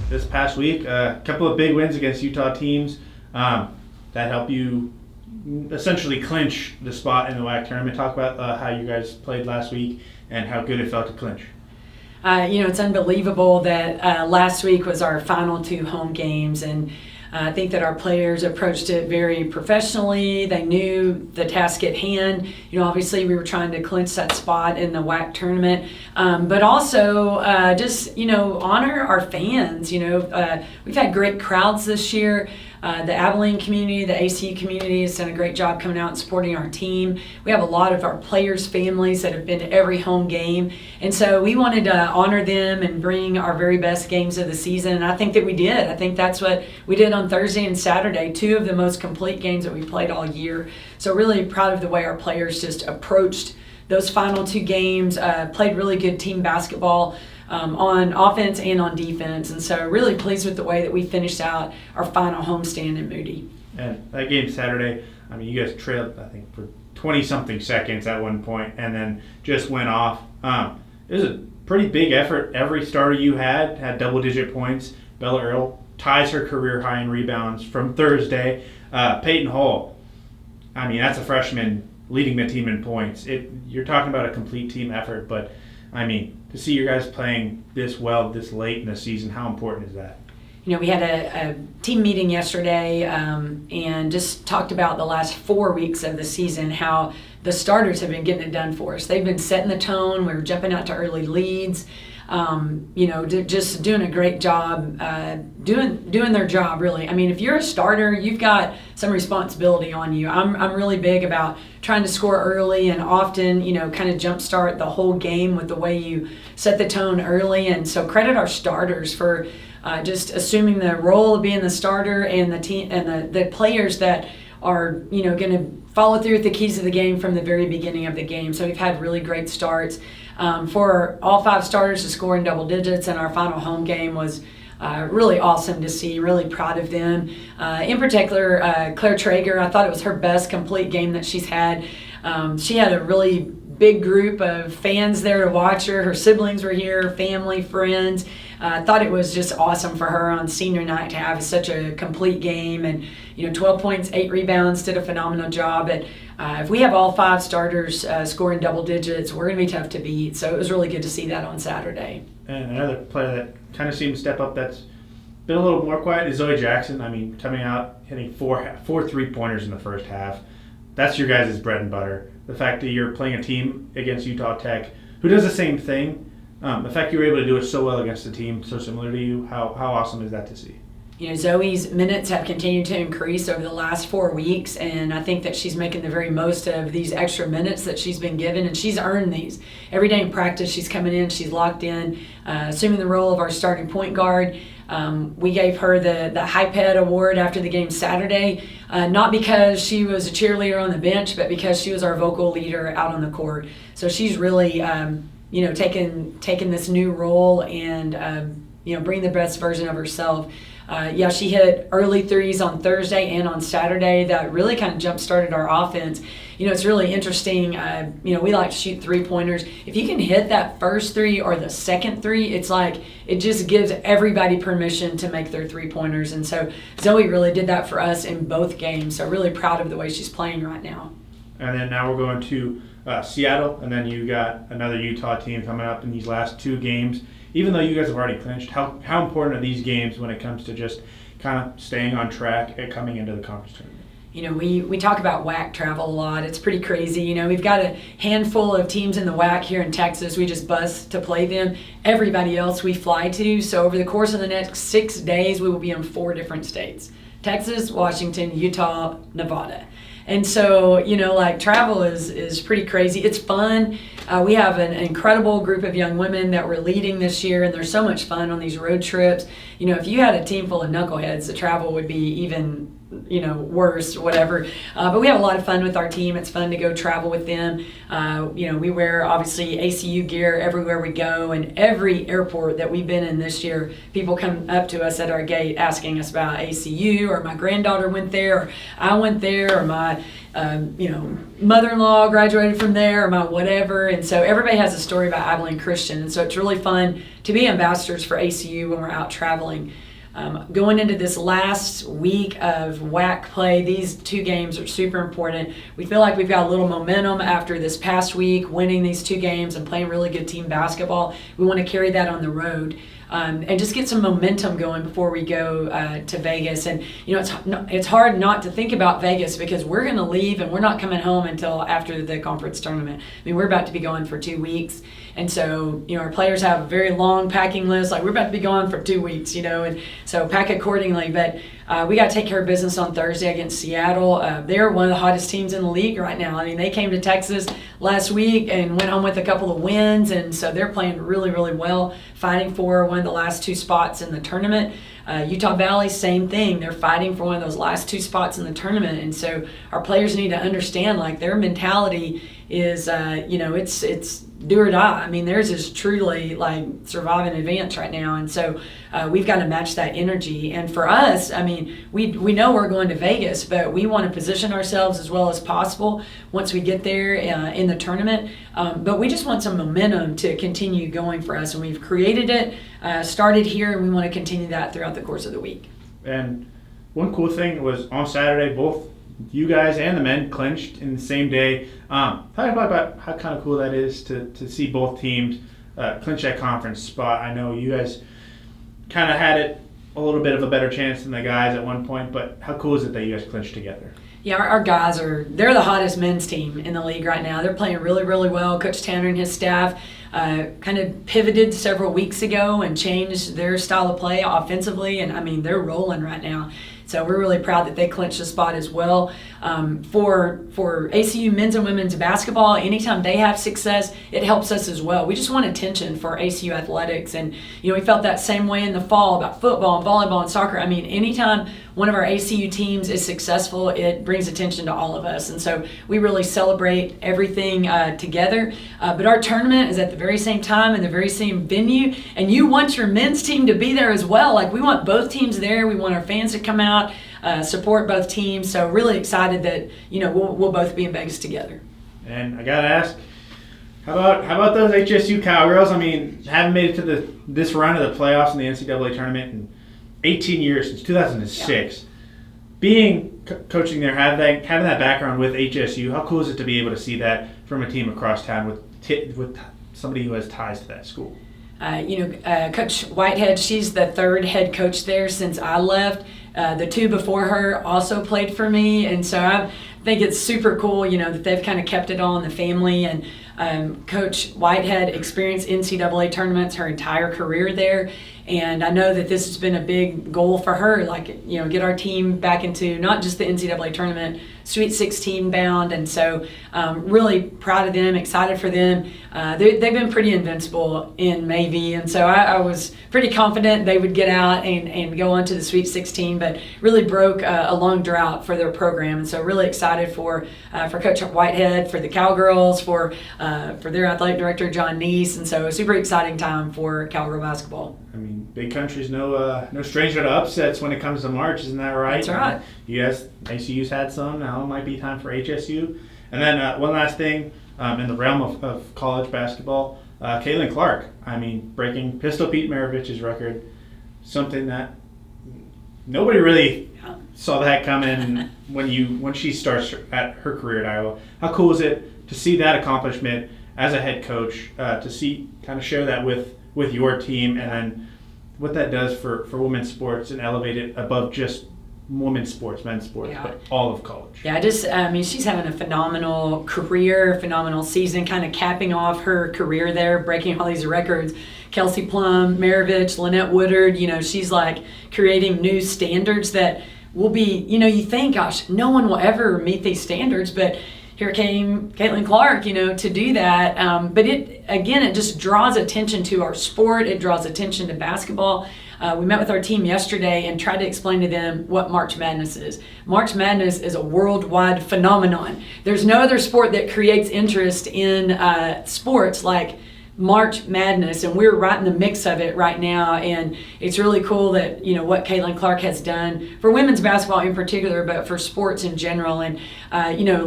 this past week. A couple of big wins against Utah teams that help you essentially clinch the spot in the WAC tournament. Talk about how you guys played last week and how good it felt to clinch. It's unbelievable that last week was our final 2 home games, and I think that our players approached it very professionally. They knew the task at hand. Obviously we were trying to clinch that spot in the WAC tournament, but also just honor our fans. We've had great crowds this year. The Abilene community, the ACU community has done a great job coming out and supporting our team. We have a lot of our players' families that have been to every home game. And so we wanted to honor them and bring our very best games of the season. And I think that we did. I think that's what we did on Thursday and Saturday, 2 of the most complete games that we played all year. So really proud of the way our players just approached those final 2 games, played really good team basketball. On offense and on defense, and so really pleased with the way that we finished out our final homestand in Moody. And that game Saturday, you guys trailed, I think, for 20-something seconds at one point, and then just went off. It was a pretty big effort. Every starter you had double-digit points. Bella Earl ties her career high in rebounds from Thursday. Peyton Hall, that's a freshman leading the team in points. You're talking about a complete team effort, but to see your guys playing this well this late in the season, how important is that? We had a team meeting yesterday and just talked about the last 4 weeks of the season, how the starters have been getting it done for us. They've been setting the tone. We were jumping out to early leads, just doing a great job, doing their job, really. If you're a starter, you've got some responsibility on you. I'm really big about trying to score early and often, kind of jumpstart the whole game with the way you set the tone early. And so credit our starters for just assuming the role of being the starter, and the team and the players that are going to follow through with the keys of the game from the very beginning of the game. So we've had really great starts. For all 5 starters to score in double digits in our final home game was really awesome to see. Really proud of them. In particular, Claire Traeger, I thought it was her best complete game that she's had. She had a really big group of fans there to watch her. Her siblings were here, family, friends. I thought it was just awesome for her on senior night to have such a complete game, and 12 points, 8 rebounds, did a phenomenal job. But if we have all 5 starters scoring double digits, we're going to be tough to beat. So it was really good to see that on Saturday. And another player that kind of seemed to step up that's been a little more quiet is Zoe Jackson. Coming out, hitting 4 3-pointers in the first half. That's your guys' bread and butter. The fact that you're playing a team against Utah Tech who does the same thing, the fact you were able to do it so well against a team so similar to you, how awesome is that to see? Zoe's minutes have continued to increase over the last 4 weeks, and I think that she's making the very most of these extra minutes that she's been given, and she's earned these. Every day in practice, she's coming in, she's locked in, assuming the role of our starting point guard. We gave her the HiPed Award after the game Saturday, not because she was a cheerleader on the bench, but because she was our vocal leader out on the court. So she's really, taken this new role and, bring the best version of herself. She hit early threes on Thursday and on Saturday that really kind of jump-started our offense. It's really interesting. We like to shoot 3-pointers. If you can hit that first 3 or the second 3, it's like it just gives everybody permission to make their 3-pointers. And so Zoe really did that for us in both games. So really proud of the way she's playing right now. And then now we're going to Seattle, and then you got another Utah team coming up in these last 2 games. Even though you guys have already clinched, how important are these games when it comes to just kind of staying on track and coming into the conference tournament? We talk about WAC travel a lot. It's pretty crazy. We've got a handful of teams in the WAC here in Texas. We just bus to play them. Everybody else we fly to. So over the course of the next 6 days, we will be in 4 different states: Texas, Washington, Utah, Nevada. And so, travel is pretty crazy. It's fun. We have an incredible group of young women that we're leading this year, and there's so much fun on these road trips. If you had a team full of knuckleheads, the travel would be even worse, whatever. But we have a lot of fun with our team. It's fun to go travel with them. We wear obviously ACU gear everywhere we go, and every airport that we've been in this year, people come up to us at our gate asking us about ACU, or my granddaughter went there, or I went there, or my mother-in-law graduated from there, or my whatever. And so everybody has a story about Abilene Christian, and so it's really fun to be ambassadors for ACU when we're out traveling. Going into this last week of WAC play, these 2 games are super important. We feel like we've got a little momentum after this past week, winning these 2 games and playing really good team basketball. We want to carry that on the road. And just get some momentum going before we go to Vegas. And it's hard not to think about Vegas because we're going to leave and we're not coming home until after the conference tournament. I mean, we're about to be gone for 2 weeks, and so our players have a very long packing list. Like, we're about to be gone for 2 weeks, and so pack accordingly. But we got to take care of business on Thursday against Seattle. They're one of the hottest teams in the league right now. I mean, they came to Texas last week and went home with a couple of wins, and so they're playing really, really well, fighting for one of the last 2 spots in the tournament. Utah Valley, same thing. They're fighting for one of those last 2 spots in the tournament, and so our players need to understand, like, their mentality is, it's do or die. I mean, theirs is truly like survive and advance right now, and so we've got to match that energy. And for us, I mean, we know we're going to Vegas, but we want to position ourselves as well as possible once we get there in the tournament. But we just want some momentum to continue going for us, and we've created it, started here, and we want to continue that throughout the course of the week. And one cool thing was on Saturday, both you guys and the men clinched in the same day. Talk about how kind of cool that is to see both teams clinch that conference spot. I know you guys kind of had it a little bit of a better chance than the guys at one point, but how cool is it that you guys clinched together? Yeah, our guys they're the hottest men's team in the league right now. They're playing really, really well. Coach Tanner and his staff kind of pivoted several weeks ago and changed their style of play offensively, and I mean, they're rolling right now. So we're really proud that they clinched the spot as well. For ACU men's and women's basketball, anytime they have success, it helps us as well. We just want attention for ACU athletics, and we felt that same way in the fall about football and volleyball and soccer. I mean, anytime one of our ACU teams is successful, it brings attention to all of us, and so we really celebrate everything together. But our tournament is at the very same time in the very same venue, and you want your men's team to be there as well. Like, we want both teams there. We want our fans to come out, support both teams. So really excited that we'll both be in Vegas together. And I gotta ask, how about those HSU Cowgirls? I mean, haven't made it to this run of the playoffs in the NCAA tournament in 18 years, since 2006. Yeah. Being coaching there, having that background with HSU, how cool is it to be able to see that from a team across town with somebody who has ties to that school? Coach Whitehead, she's the 3rd head coach there since I left. The 2 before her also played for me, and so I think it's super cool, that they've kind of kept it all in the family. And Coach Whitehead experienced NCAA tournaments her entire career there, and I know that this has been a big goal for her, get our team back into not just the NCAA tournament, Sweet 16 bound, and so really proud of them, excited for them. They've been pretty invincible in Mavie, and so I was pretty confident they would get out and go on to the Sweet 16, but really broke a long drought for their program, and so really excited for Coach Whitehead, for the Cowgirls, for their athletic director, John Neese, and so a super exciting time for Cowgirl basketball. I mean, Big Country's no stranger to upsets when it comes to March, isn't that right? That's right. You guys, ACU's had some. Now it might be time for HSU. And then one last thing, in the realm of college basketball, Kaylin Clark. I mean, breaking Pistol Pete Maravich's record, something that nobody really saw that coming when she starts at her career at Iowa. How cool is it to see that accomplishment as a head coach, to see kind of share that with your team, and then what that does for women's sports and elevate it above just women's sports, men's sports, but all of college. Yeah, she's having a phenomenal career, phenomenal season, kind of capping off her career there, breaking all these records. Kelsey Plum, Maravich, Lynette Woodard, she's like creating new standards that will be, you think, gosh, no one will ever meet these standards, but here came Caitlin Clark, to do that. But it just draws attention to our sport. It draws attention to basketball. We met with our team yesterday and tried to explain to them what March Madness is. March Madness is a worldwide phenomenon. There's no other sport that creates interest in sports like March Madness, and we're right in the mix of it right now, and it's really cool that what Caitlin Clark has done for women's basketball in particular, but for sports in general, and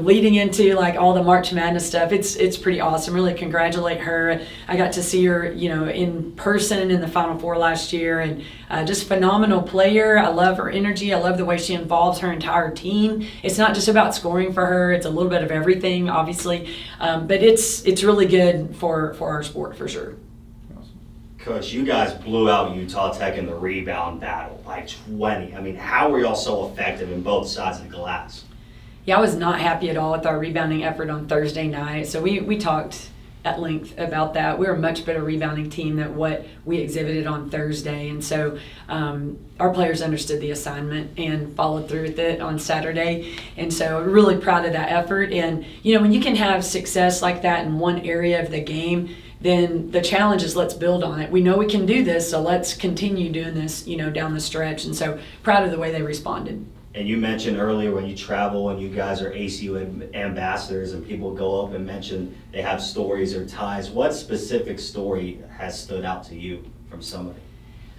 leading into like all the March Madness stuff, it's pretty awesome. Really congratulate her. I got to see her in person in the Final Four last year, and just phenomenal player. I love her energy. I love the way she involves her entire team. It's not just about scoring for her. It's a little bit of everything, obviously, but it's really good for our sport. For sure. Coach, you guys blew out Utah Tech in the rebound battle by 20. I mean, how were y'all so effective in both sides of the glass? Yeah, I was not happy at all with our rebounding effort on Thursday night. So we talked at length about that. We were a much better rebounding team than what we exhibited on Thursday. And so our players understood the assignment and followed through with it on Saturday. And so really proud of that effort. And, when you can have success like that in one area of the game, then the challenge is let's build on it. We know we can do this, so let's continue doing this, down the stretch. And so proud of the way they responded. And you mentioned earlier when you travel and you guys are ACU ambassadors and people go up and mention they have stories or ties. What specific story has stood out to you from somebody?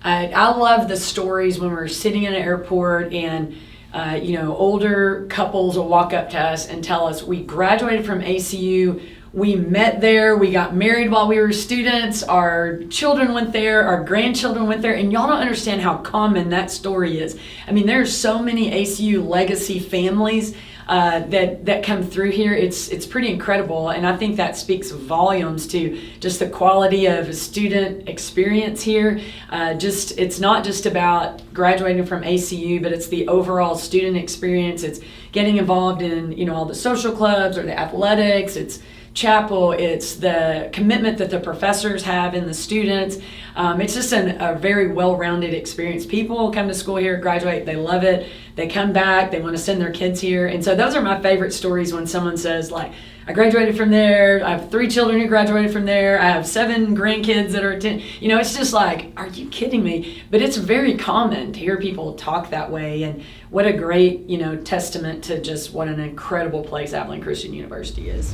I love the stories when we're sitting in an airport and older couples will walk up to us and tell us, we graduated from ACU, we met there, we got married while we were students, our children went there, our grandchildren went there, and y'all don't understand how common that story is. I mean, there's so many ACU legacy families that come through here. It's pretty incredible, and I think that speaks volumes to just the quality of student experience here. It's not just about graduating from ACU, but it's the overall student experience. It's getting involved in all the social clubs or the athletics. It's chapel, it's the commitment that the professors have in the students. It's just a very well-rounded experience. People come to school here, graduate, they love it, they come back, they want to send their kids here. And so those are my favorite stories when someone says, like, I graduated from there, I have 3 children who graduated from there, I have 7 grandkids that are attending. It's just like, are you kidding me? But it's very common to hear people talk that way, and what a great, testament to just what an incredible place Abilene Christian University is.